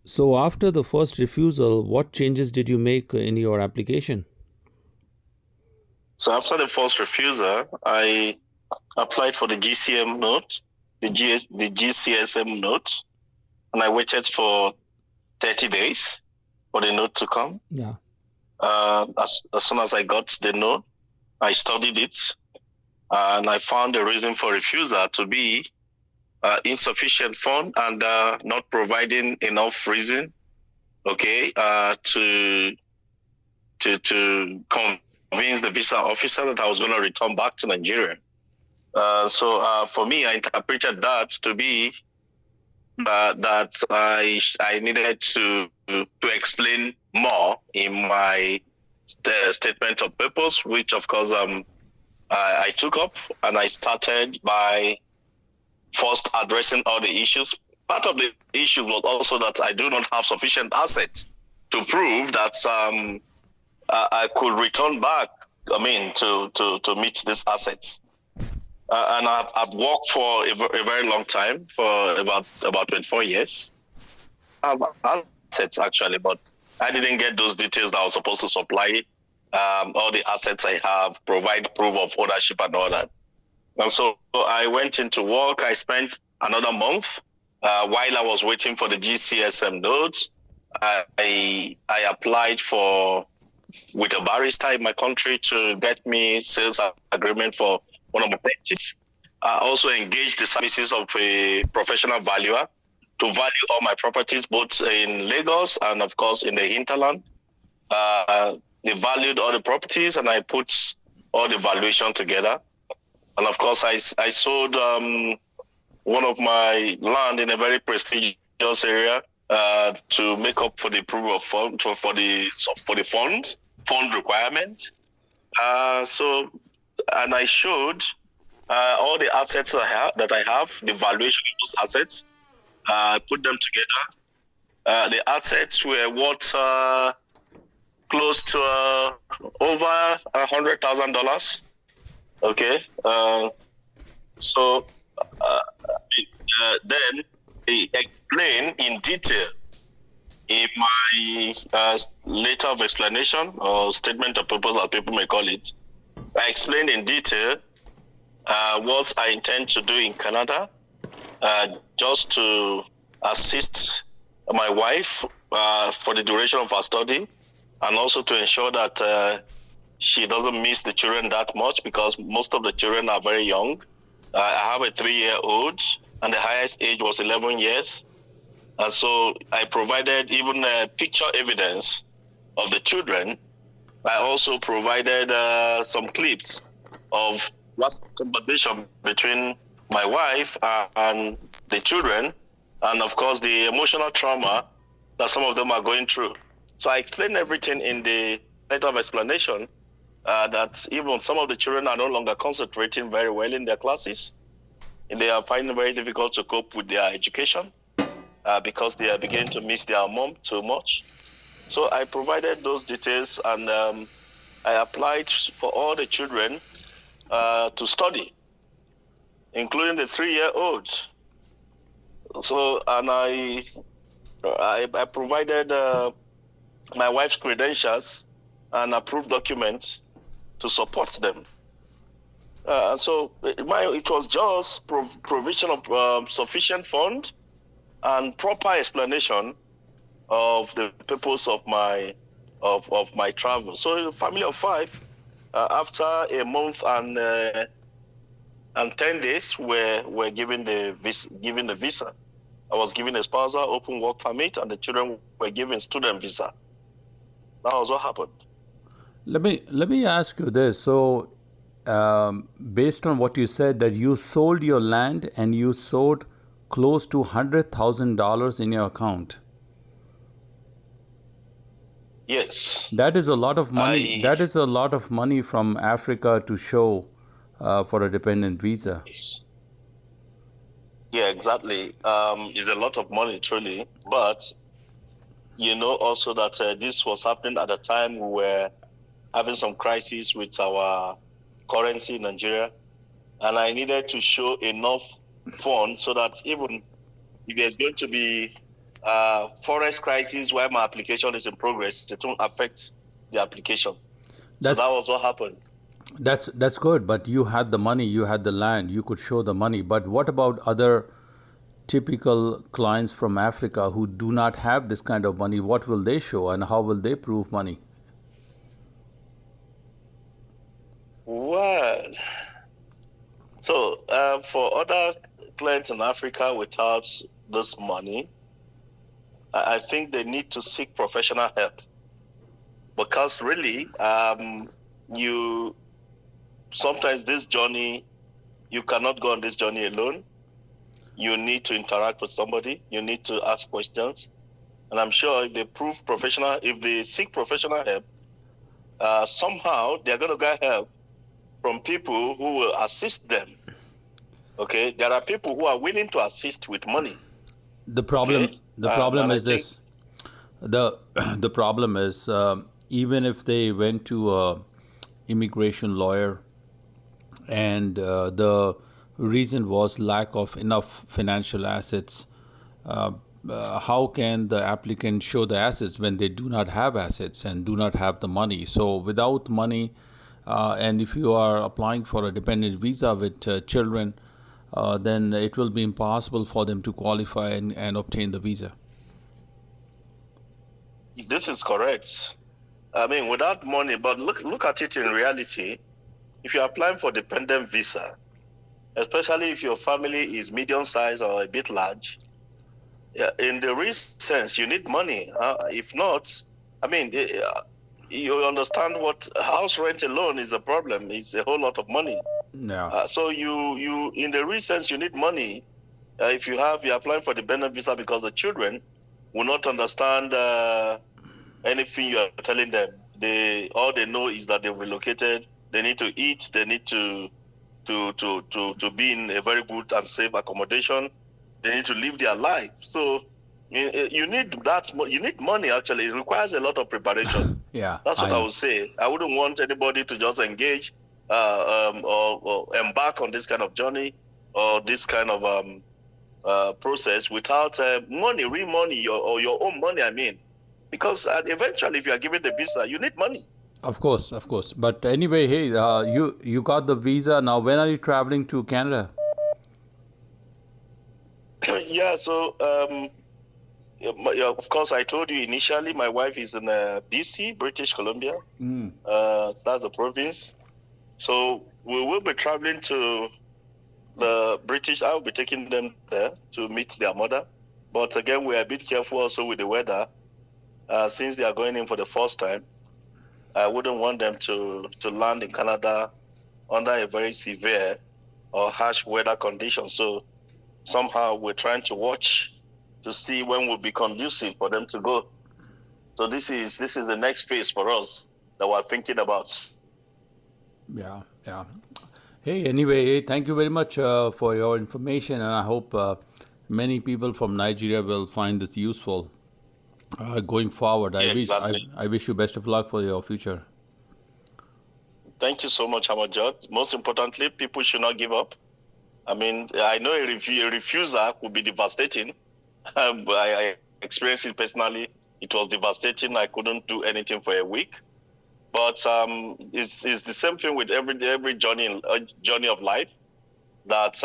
So, after the first refusal, what changes did you make in your application? So after the first refusal, I applied for the GCM note, the GCSM note, and I waited for 30 days for the note to come. Yeah. As soon as I got the note, I studied it, and I found the reason for refusal to be insufficient fund and not providing enough reason, okay, to convince the visa officer that I was going to return back to Nigeria. So for me, I interpreted that to be that I needed to explain more in my statement of purpose, which of course I took up, and I started by first addressing all the issues. Part of the issue was also that I do not have sufficient assets to prove that I could return back. I mean, to meet these assets. And I've worked for a very long time, for about 24 years. I have assets actually, but I didn't get those details that I was supposed to supply. All the assets I have, provide proof of ownership and all that. And so I went into work. I spent another month while I was waiting for the GCSM notes. I applied with a barrister in my country to get me sales agreement for one of my properties. I also engaged the services of a professional valuer to value all my properties, both in Lagos and, of course, in the hinterland. They valued all the properties, and I put all the valuation together. And, of course, I sold one of my land in a very prestigious area to make up for the approval of fund for the fund requirement. And I showed all the assets that I have, the valuation of those assets. I put them together. The assets were worth close to over $100,000. Okay. Then they explain in detail in my letter of explanation or statement of purpose, as people may call it. I explained in detail what I intend to do in Canada, just to assist my wife for the duration of her study, and also to ensure that she doesn't miss the children that much, because most of the children are very young. I have a 3-year-old, and the highest age was 11 years. And so I provided even picture evidence of the children. I also provided some clips of what's the conversation between my wife and the children, and of course the emotional trauma that some of them are going through. So I explained everything in the letter of explanation, that even some of the children are no longer concentrating very well in their classes, and they are finding it very difficult to cope with their education because they are beginning to miss their mom too much. So I provided those details, and I applied for all the children to study, including the 3-year-old. So, and I provided my wife's credentials and approved documents to support them. So it was just provision of sufficient fund and proper explanation of the purpose of my travel. So a family of 5, after a month and 10 days, were given the visa. I was given a spousal open work permit, and the children were given student visa. That was what happened. Let me ask you this. So, based on what you said, that you sold your land and you sold close to $100,000 in your account. Yes. That is a lot of money. That is a lot of money from Africa to show for a dependent visa. Yeah, exactly. It's a lot of money, truly. But you know also that this was happening at the time we were having some crisis with our currency in Nigeria, and I needed to show enough funds so that even if there's going to be forest crisis while my application is in progress, it won't affect the application. So That's that was what happened. that's good. But you had the money, you had the land, you could show the money. But what about other typical clients from Africa who do not have this kind of money? What will they show, and how will they prove money? Well, so for other clients in Africa without this money, I think they need to seek professional help, because really, you sometimes this journey, you cannot go on this journey alone. You need to interact with somebody. You need to ask questions, and I'm sure if they seek professional help, somehow they're going to get help from people who will assist them. Okay, there are people who are willing to assist with money. The problem Okay. the problem And I is this. The the problem is, even if they went to a immigration lawyer, and the reason was lack of enough financial assets, how can the applicant show the assets when they do not have assets and do not have the money? So without money, and if you are applying for a dependent visa with children, then it will be impossible for them to qualify and obtain the visa. This is correct. I mean, without money, but look at it in reality. If you're applying for dependent visa, especially if your family is medium size or a bit large, in the real sense, you need money. If not, I mean, you understand what house rent alone is a problem. It's a whole lot of money. Yeah. So you in the real sense, you need money. If you're applying for dependent visa, because the children will not understand anything you are telling them. All they know is that they've relocated. They need to eat. They need to be in a very good and safe accommodation. They need to live their life. So you need that. You need money. Actually, it requires a lot of preparation. Yeah. That's what I know. would say. I wouldn't want anybody to just engage or embark on this kind of journey or this kind of process without money, real money, or your own money. I mean, because eventually, if you are given the visa, you need money. Of course, of course. But anyway, hey, you got the visa. Now, when are you traveling to Canada? Yeah. So of course, I told you initially, my wife is in BC, British Columbia. That's the province. So we will be traveling to the British. I will be taking them there to meet their mother. But again, we are a bit careful also with the weather, since they are going in for the first time. I wouldn't want them to land in Canada under a very severe or harsh weather condition. So somehow we're trying to watch to see when will be conducive for them to go. So this is the next phase for us that we're thinking about. Yeah, yeah. Hey, anyway, hey, thank you very much for your information, and I hope many people from Nigeria will find this useful going forward. Yeah, exactly. I wish you best of luck for your future. Thank you so much, Hamajot. Most importantly, people should not give up. I mean, I know a refusal could be devastating. I experienced it personally. It was devastating. I couldn't do anything for a week. But it's the same thing with every journey of life, that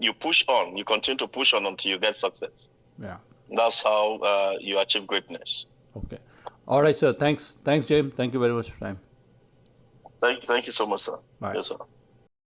you push on. You continue to push on until you get success. Yeah. That's how you achieve greatness. Okay. All right, sir. Thanks, James. Thank you very much for your time. Thank you so much, sir. Bye. Yes, sir.